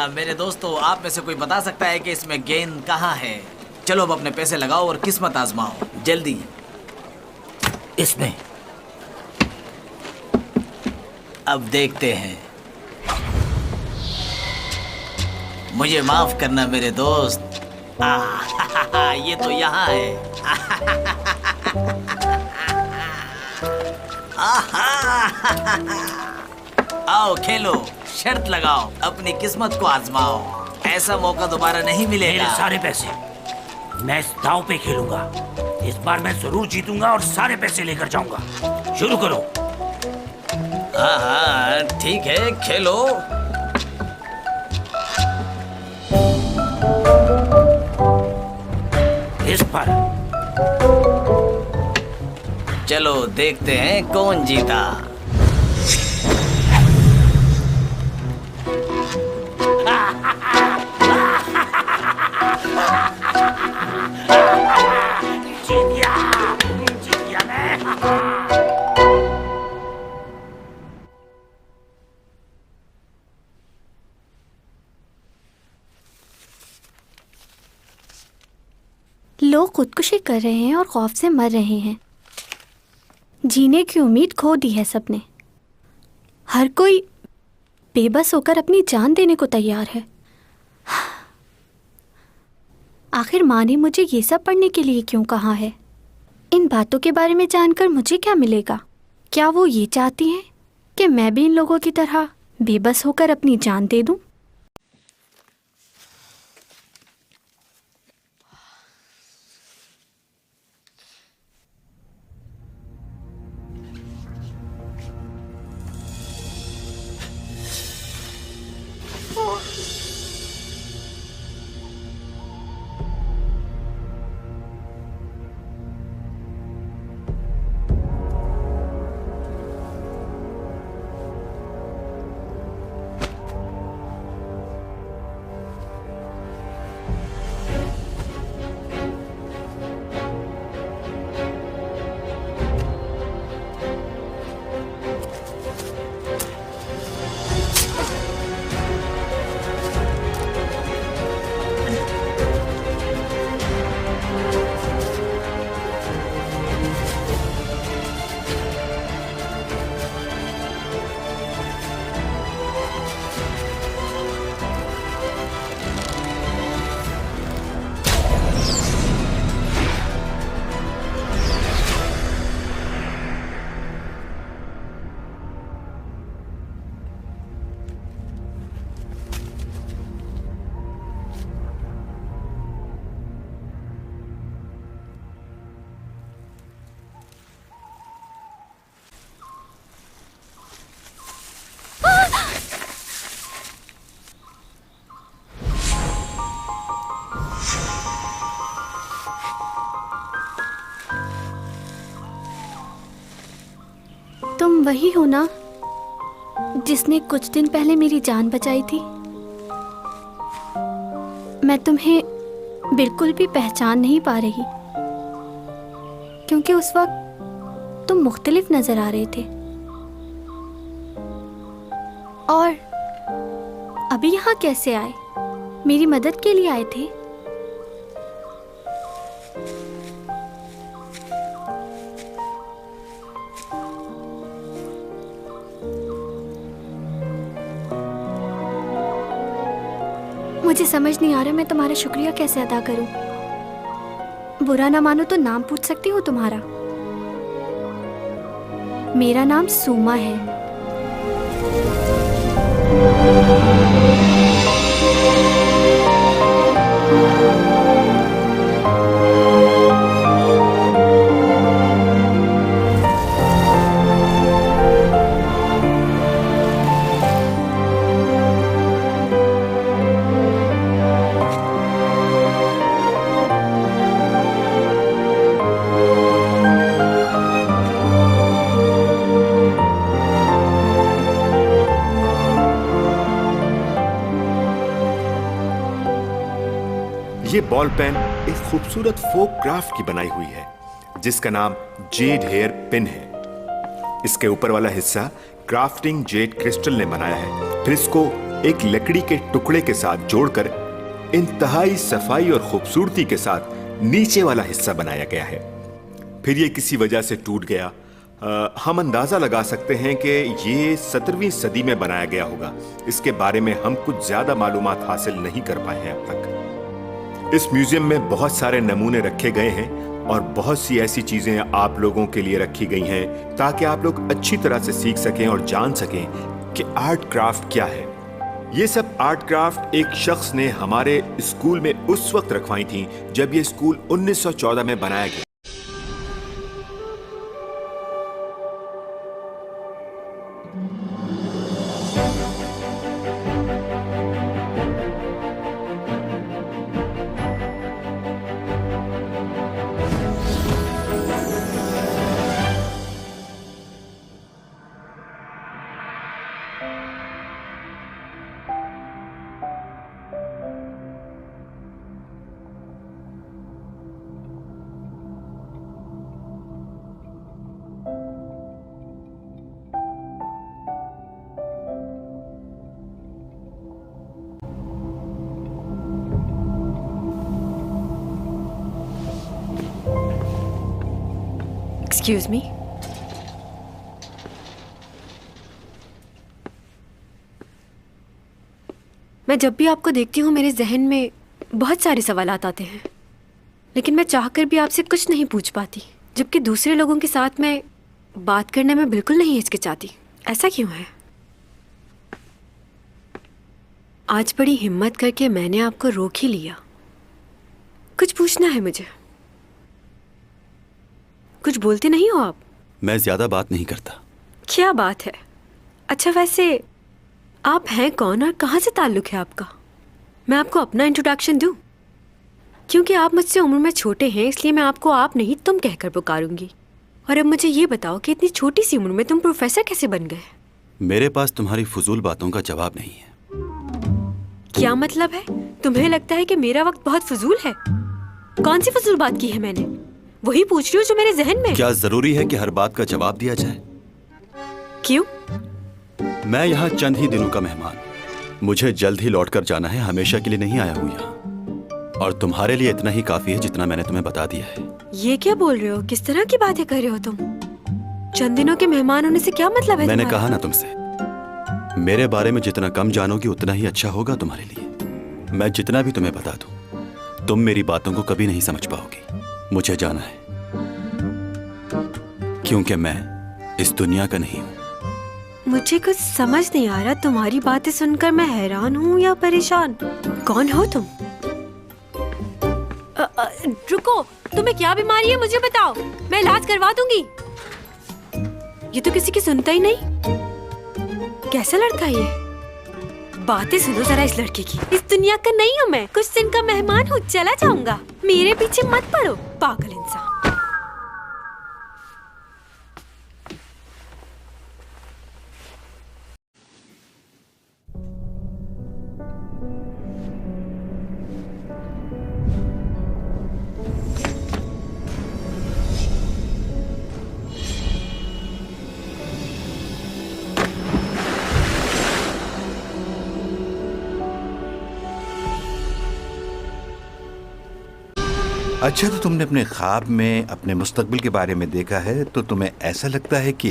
मेरे दोस्तों, आप में से कोई बता सकता है कि इसमें गेंद कहाँ है? चलो अब अपने पैसे लगाओ और किस्मत आजमाओ, जल्दी। इसमें। अब देखते हैं। मुझे माफ करना मेरे दोस्त। ये तो यहाँ है। आओ खेलो, शर्त लगाओ, अपनी किस्मत को आजमाओ। ऐसा मौका दोबारा नहीं मिलेगा। मेरे सारे पैसे मैं इस दांव पे खेलूंगा। इस बार मैं जरूर जीतूंगा और सारे पैसे लेकर जाऊंगा। शुरू करो। हाँ, ठीक है, खेलो। इस पर। चलो देखते हैं कौन जीता। जीत गया मैं। लोग खुदकुशी कर रहे हैं और खौफ से मर रहे हैं। जीने की उम्मीद खो दी है सबने। हर कोई बेबस होकर अपनी जान देने को तैयार है। आखिर माँ ने मुझे ये सब पढ़ने के लिए क्यों कहा है? इन बातों के बारे में जानकर मुझे क्या मिलेगा? क्या वो ये चाहती हैं कि मैं भी इन लोगों की तरह बेबस होकर अपनी जान दे दूं? तुम वही हो ना जिसने कुछ दिन पहले मेरी जान बचाई थी? मैं तुम्हें बिल्कुल भी पहचान नहीं पा रही, क्योंकि उस वक्त तुम मुख्तलिफ नजर आ रहे थे। और अभी यहाँ कैसे आए? मेरी मदद के लिए आए थे? मुझे समझ नहीं आ रहा मैं तुम्हारा शुक्रिया कैसे अदा करूं। बुरा ना मानो तो नाम पूछ सकती हूँ तुम्हारा? मेरा नाम सूमा है। ये बॉल पेन एक खूबसूरत फोक क्राफ्ट की बनाई हुई है जिसका नाम जेड हेयर पिन है। इसके ऊपर वाला हिस्सा क्राफ्टिंग जेड क्रिस्टल ने बनाया है, फिर इसको एक लकड़ी के टुकड़े के साथ जोड़कर इंतहाई सफाई और खूबसूरती के साथ नीचे वाला हिस्सा बनाया गया है। फिर ये किसी वजह से टूट गया। हम अंदाजा लगा सकते हैं कि ये 17वीं सदी में बनाया गया होगा। इसके बारे में हम कुछ ज्यादा मालूमात हासिल नहीं कर पाए हैं अब तक। इस म्यूजियम में बहुत सारे नमूने रखे गए हैं और बहुत सी ऐसी चीजें आप लोगों के लिए रखी गई हैं ताकि आप लोग अच्छी तरह से सीख सकें और जान सकें कि आर्ट क्राफ्ट क्या है। ये सब आर्ट क्राफ्ट एक शख्स ने हमारे स्कूल में उस वक्त रखवाई थी जब ये स्कूल 1914 में बनाया गया। Excuse me? मैं जब भी आपको देखती हूँ मेरे जहन में बहुत सारे सवालात आते हैं, लेकिन मैं चाहकर भी आपसे कुछ नहीं पूछ पाती, जबकि दूसरे लोगों के साथ मैं बात करने में बिल्कुल नहीं हिचकिचाती। ऐसा क्यों है? आज बड़ी हिम्मत करके मैंने आपको रोक ही लिया। कुछ पूछना है मुझे। कुछ बोलते नहीं हो आप? मैं ज्यादा बात नहीं करता। क्या बात है? अच्छा वैसे आप हैं कौन और कहाँ से ताल्लुक है आपका? मैं आपको अपना इंट्रोडक्शन दूं? क्योंकि आप मुझसे उम्र में छोटे हैं इसलिए मैं आपको आप नहीं तुम कहकर पुकारूंगी। और अब मुझे ये बताओ कि इतनी छोटी सी उम्र में तुम प्रोफेसर कैसे बन गए? मेरे पास तुम्हारी फजूल बातों का जवाब नहीं है। क्या मतलब है? तुम्हें लगता है कि मेरा वक्त बहुत फजूल है? कौन सी फजूल बात की है मैंने? वही पूछ रही हूँ जो मेरे जहन में। क्या जरूरी है कि हर बात का जवाब दिया जाए? क्यों? मैं यहाँ चंद ही दिनों का मेहमान, मुझे जल्द ही लौट कर जाना है। हमेशा के लिए नहीं आया हूँ यहाँ, और तुम्हारे लिए इतना ही काफी है जितना मैंने तुम्हें बता दिया है। ये क्या बोल रहे हो? किस तरह की बातें कर रहे हो तुम? चंद दिनों के मेहमान होने से क्या मतलब है? मैंने तुम्हारा? कहा ना तुमसे, मेरे बारे में जितना कम जानोगी उतना ही अच्छा होगा तुम्हारे लिए। मैं जितना भी तुम्हें बता दूं, तुम मेरी बातों को कभी नहीं समझ पाओगी। मुझे जाना है क्योंकि मैं इस दुनिया का नहीं हूं। मुझे कुछ समझ नहीं आ रहा। तुम्हारी बातें सुनकर मैं हैरान हूँ या परेशान। कौन हो तुम? रुको, तुम्हें क्या बीमारी है मुझे बताओ, मैं इलाज करवा दूंगी। ये तो किसी की सुनता ही नहीं। कैसा लड़का है ये? बातें सुनो जरा इस लड़के की। इस दुनिया का नहीं हूँ मैं, कुछ दिन का मेहमान हूँ, चला जाऊंगा। मेरे पीछे मत पड़ो, पागल इंसान। अच्छा, तो तुमने अपने ख्वाब में अपने मुस्तकबिल के बारे में देखा है, तो तुम्हें ऐसा लगता है कि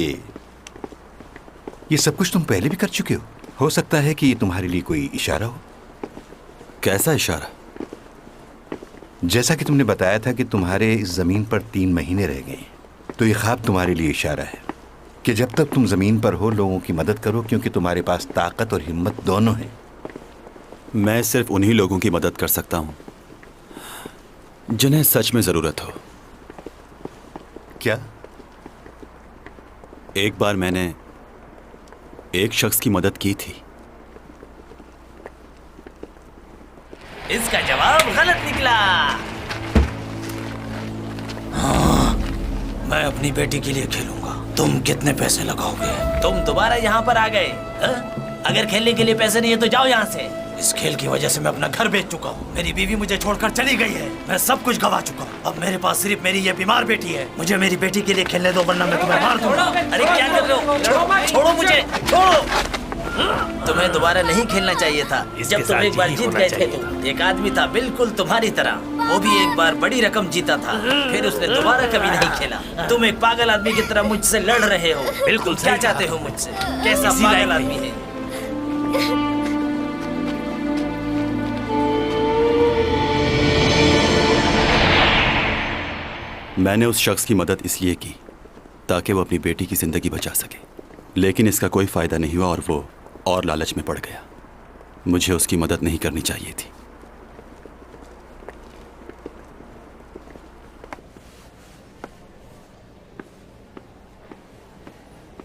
ये सब कुछ तुम पहले भी कर चुके हो सकता है कि ये तुम्हारे लिए कोई इशारा हो। कैसा इशारा? जैसा कि तुमने बताया था कि तुम्हारे इस जमीन पर 3 महीने रह गए, तो ये ख्वाब तुम्हारे लिए इशारा है कि जब तक तुम जमीन पर हो लोगों की मदद करो, क्योंकि तुम्हारे पास ताकत और हिम्मत दोनों है। मैं सिर्फ उन्हीं लोगों की मदद कर सकता हूं जिन्हें सच में जरूरत हो। क्या? एक बार मैंने एक शख्स की मदद की थी। इसका जवाब गलत निकला। हाँ, मैं अपनी बेटी के लिए खेलूंगा। तुम कितने पैसे लगाओगे? तुम दोबारा यहाँ पर आ गए? अगर खेलने के लिए पैसे नहीं है तो जाओ यहाँ से। इस खेल की वजह से मैं अपना घर बेच चुका हूँ। मेरी बीवी मुझे छोड़कर चली गई है। मैं सब कुछ गवा चुका हूँ। अब मेरे पास सिर्फ मेरी ये बीमार बेटी है। मुझे मेरी बेटी के लिए खेलने दो, वरना मैं तुम्हें मार दूंगा। अरे क्या कर रहे हो? छोड़ो मुझे, छोड़ो। तुम्हें दोबारा नहीं खेलना चाहिए था। जब तुम एक बार जीत गए थे तो एक आदमी था बिल्कुल तुम्हारी तरह, वो भी एक बार बड़ी रकम जीता था, फिर उसने दोबारा कभी नहीं खेला। तुम एक पागल आदमी की तरह मुझसे लड़ रहे हो। बिल्कुल क्या चाहते हो मुझसे? कैसा पागल आदमी है? मैंने उस शख्स की मदद इसलिए की ताकि वो अपनी बेटी की जिंदगी बचा सके, लेकिन इसका कोई फायदा नहीं हुआ और वो और लालच में पड़ गया। मुझे उसकी मदद नहीं करनी चाहिए थी।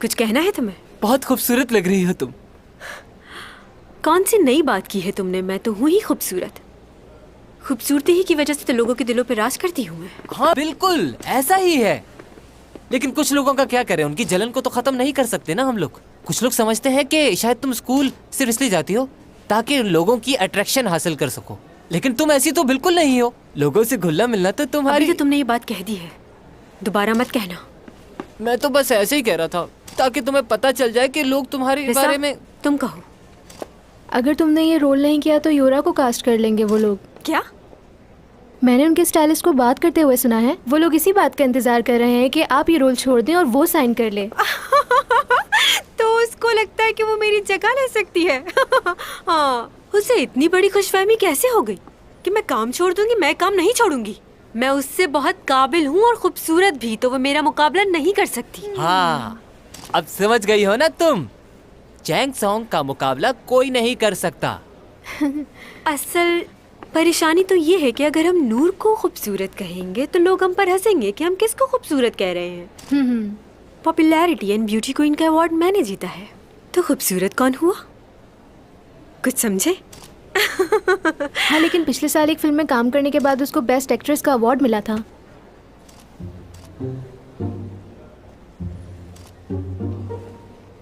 कुछ कहना है तुम्हें? बहुत खूबसूरत लग रही हो तुम। कौन सी नई बात की है तुमने? मैं तो हूँ ही खूबसूरत। खूबसूरती ही की वजह से तो लोगों के दिलों पे राज करती हूँ मैं। हाँ बिल्कुल ऐसा ही है, लेकिन कुछ लोगों का क्या करें, उनकी जलन को तो खत्म नहीं कर सकते ना हम लोग। कुछ लोग समझते हैं कि शायद तुम स्कूल सिर्फ इसलिए जाती हो ताकि लोगों की अट्रैक्शन हासिल कर सको, लेकिन तुम ऐसी तो बिल्कुल नहीं हो। लोगों से घुलना मिलना तो तुम्हारी। अभी तो तुमने ये बात कह दी है, दोबारा मत कहना। मैं तो बस ऐसे ही कह रहा था ताकि तुम्हें पता चल जाए कि लोग तुम्हारे बारे में। तुम कहो। अगर तुमने ये रोल नहीं किया तो योरा को कास्ट कर लेंगे वो लोग। क्या? मैंने उनके स्टाइलिस्ट को बात करते हुए सुना है। वो लोग इसी बात का इंतजार कर रहे हैं कि आप ये रोल छोड़ दें और वो साइन कर ले। तो उसको लगता है कि वो मेरी जगह ले सकती है। हाँ, उसे इतनी बड़ी खुशफहमी कैसे हो गई कि मैं काम छोड़ दूंगी? मैं काम नहीं छोड़ूंगी। मैं उससे बहुत काबिल हूँ और खूबसूरत भी, तो वो मेरा मुकाबला नहीं कर सकती। हाँ अब समझ गई हो ना तुम। चैंग सॉन्ग का मुकाबला कोई नहीं कर सकता। असल परेशानी तो ये है कि अगर हम नूर को खूबसूरत कहेंगे तो लोग हम पर हंसेंगे कि हम किसको खूबसूरत कह रहे हैं। पॉपुलैरिटी एंड ब्यूटी क्वीन का अवार्ड मैंने जीता है, तो खूबसूरत कौन हुआ? कुछ समझे? हाँ, लेकिन पिछले साल एक फिल्म में काम करने के बाद उसको बेस्ट एक्ट्रेस का अवार्ड मिला था।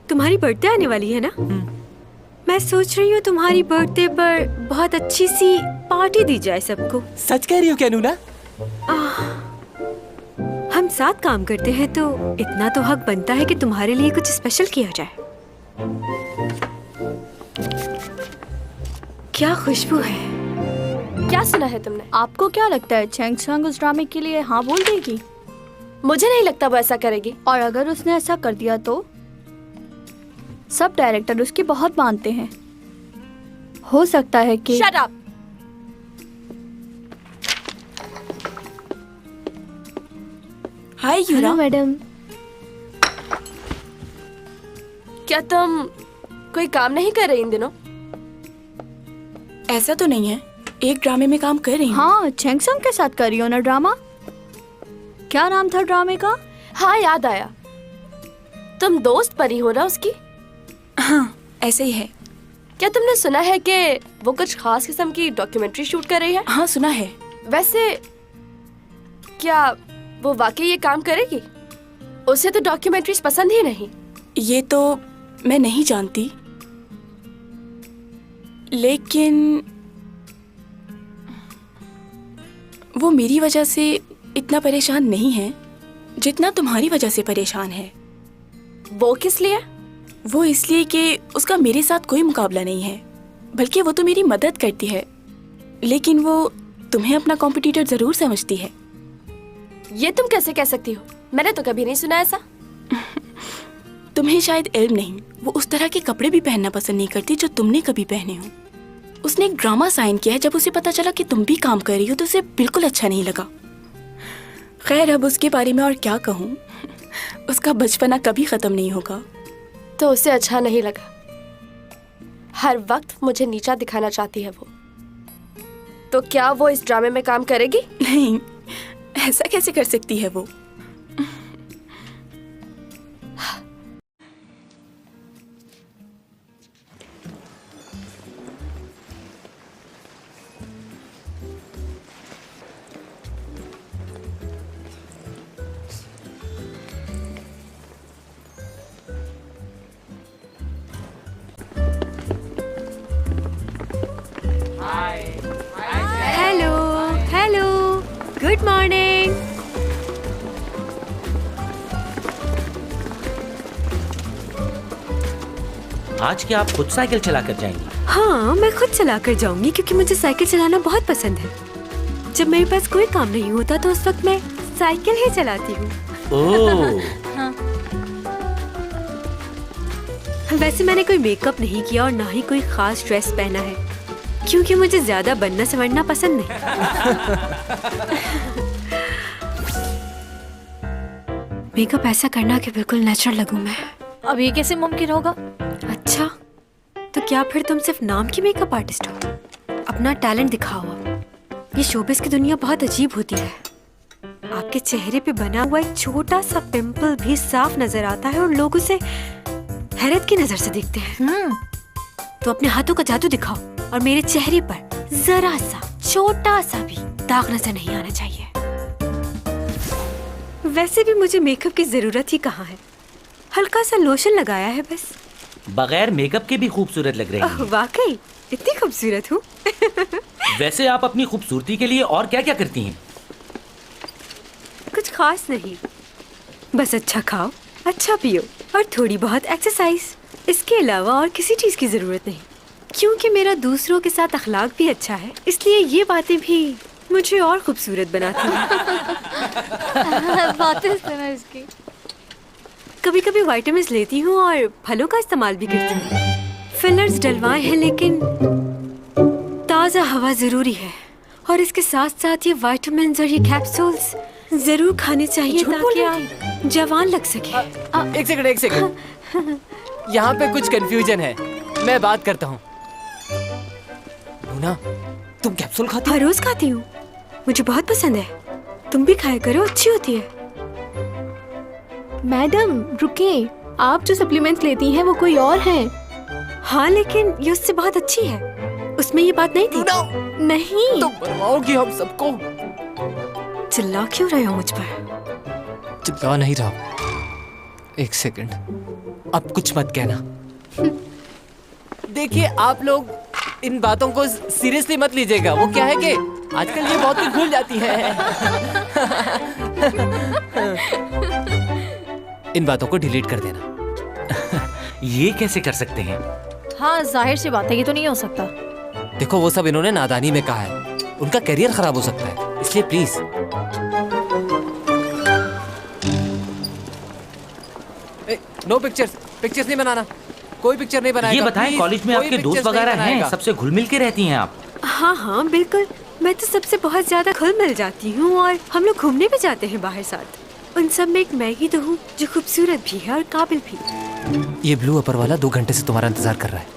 तुम्हारी बर्थडे आने वाली है ना? मैं सोच रही हूँ तुम्हारी बर्थडे पर बहुत अच्छी सी पार्टी दी जाए सबको। सच कह रही हो क्या नूना? हम साथ काम करते हैं तो इतना तो हक बनता है कि तुम्हारे लिए कुछ स्पेशल किया जाए। क्या खुशबू है। क्या सुना है तुमने? आपको क्या लगता है चैंग सॉन्ग उस ड्रामे के लिए हाँ बोल देगी? मुझे नहीं लगता वो ऐसा करेगी। और अगर उसने ऐसा कर दिया तो सब डायरेक्टर उसकी बहुत मानते हैं। हो सकता है कि शट अप। हाय यूरा मैडम। क्या तुम कोई काम नहीं कर रही इन दिनों? ऐसा तो नहीं है, एक ड्रामे में काम कर रही हूँ। हाँ, चैंग सॉन्ग के साथ कर रही हो ना ड्रामा? क्या नाम था ड्रामे का? हाँ याद आया, तुम दोस्त परी हो ना उसकी? हाँ ऐसे ही है। क्या तुमने सुना है कि वो कुछ खास किस्म की डॉक्यूमेंट्री शूट कर रही है? हाँ सुना है। वैसे क्या वो वाकई ये काम करेगी? उसे तो डॉक्यूमेंट्रीज पसंद ही नहीं। ये तो मैं नहीं जानती, लेकिन वो मेरी वजह से इतना परेशान नहीं है जितना तुम्हारी वजह से परेशान है। वो किस लिए? वो इसलिए कि उसका मेरे साथ कोई मुकाबला नहीं है, बल्कि वो तो मेरी मदद करती है, लेकिन वो तुम्हें अपना कॉम्पिटिटर जरूर समझती है। ये तुम कैसे कह सकती हो? मैंने तो कभी नहीं सुना ऐसा। तुम्हें शायद इल्म नहीं, वो उस तरह के कपड़े भी पहनना पसंद नहीं करती जो तुमने कभी पहने हो। उसने एक ड्रामा साइन किया है, जब उसे पता चला कि तुम भी काम कर रही हो तो उसे बिल्कुल अच्छा नहीं लगा। खैर अब उसके बारे में और क्या कहूँ, उसका बचपना कभी खत्म नहीं होगा। तो उसे अच्छा नहीं लगा। हर वक्त मुझे नीचा दिखाना चाहती है वो। तो क्या वो इस ड्रामे में काम करेगी? नहीं, ऐसा कैसे कर सकती है वो? Good morning. आज क्या आप खुद साइकिल चला कर जाएंगी? हाँ, मैं खुद चला कर जाऊंगी क्योंकि मुझे साइकिल चलाना बहुत पसंद है। जब मेरे पास कोई काम नहीं होता तो उस वक्त मैं साइकिल ही चलाती हूँ। ओह, वैसे मैंने कोई मेकअप नहीं किया और ना ही कोई खास ड्रेस पहना है क्योंकि मुझे ज्यादा बनना संवरना पसंद नहीं। मेकअप ऐसा करना कि बिल्कुल नेचुरल लगूं मैं। अब ये कैसे मुमकिन होगा? अच्छा, तो क्या फिर तुम सिर्फ नाम की मेकअप आर्टिस्ट हो? अपना टैलेंट दिखाओ। ये शोबिस की दुनिया बहुत अजीब होती है। आपके चेहरे पे बना हुआ एक छोटा सा पिंपल भी साफ नजर आता है और लोग उसे हैरत की नजर से देखते हैं। तो अपने हाथों का जादू दिखाओ और मेरे चेहरे पर जरा सा छोटा सा भी दाग नजर नहीं आना चाहिए। वैसे भी मुझे मेकअप की जरूरत ही कहाँ है, हल्का सा लोशन लगाया है बस। बगैर मेकअप के भी खूबसूरत लग रही हैं। वाकई इतनी खूबसूरत हूँ। वैसे आप अपनी खूबसूरती के लिए और क्या क्या करती हैं? कुछ खास नहीं, बस अच्छा खाओ, अच्छा पियो और थोड़ी बहुत एक्सरसाइज। इसके अलावा और किसी चीज की जरूरत नहीं क्योंकि मेरा दूसरों के साथ अखलाक भी अच्छा है, इसलिए ये बातें भी मुझे और खूबसूरत बनाती हैं। बातें सुनो इसकी। कभी कभी विटामिन लेती हूँ और फलों का इस्तेमाल भी करती हूँ। फिलर्स डलवाए हैं लेकिन ताज़ा हवा ज़रूरी है और इसके साथ साथ ये विटामिन और ये कैप्सूल्स ज़रूर खाने चाहिए ताकि आप जवान लग सके। एक सेकंड। यहाँ पे कुछ कंफ्यूजन है, मैं बात करता हूँ। लूना, तुम कैप्सूल खाती हो? हर रोज खाती हूँ, मुझे बहुत पसंद है। तुम भी खाया करो, अच्छी होती है। मैडम रुकिए, आप जो सप्लीमेंट्स लेती हैं वो कोई और हैं। हाँ, लेकिन ये उससे बहुत अच्छी है। उसमें ये बात नहीं थी। नहीं, तुम बनवाओगी हम सबको। चिल्ला क्यों रहे हो मुझ पर? चिल्ला नहीं रहा। एक सेकंड, अब कुछ मत कहना। देखिए, आप लोग इन बातों को सीरियसली मत लीजिएगा। वो क्या है कि आजकल ये बहुत कुछ भूल जाती है। इन बातों को डिलीट कर देना। ये कैसे कर सकते हैं? हाँ जाहिर सी बात है, ये तो नहीं हो सकता। देखो, वो सब इन्होंने नादानी में कहा है, उनका करियर खराब हो सकता है, इसलिए प्लीज। नो पिक्चर्स नहीं बनाना, कोई पिक्चर नहीं बनाएगा। ये बताएं, कॉलेज में आपके दोस्त वगैरह हैं? सबसे घुल मिल के रहती हैं आप? हाँ बिल्कुल, मैं तो सबसे बहुत ज्यादा घुल मिल जाती हूँ और हम लोग घूमने भी जाते हैं बाहर साथ। उन सब में एक मैं ही तो हूँ जो खूबसूरत भी है और काबिल भी। ये ब्लू अपर वाला 2 घंटे से तुम्हारा इंतजार कर रहा है।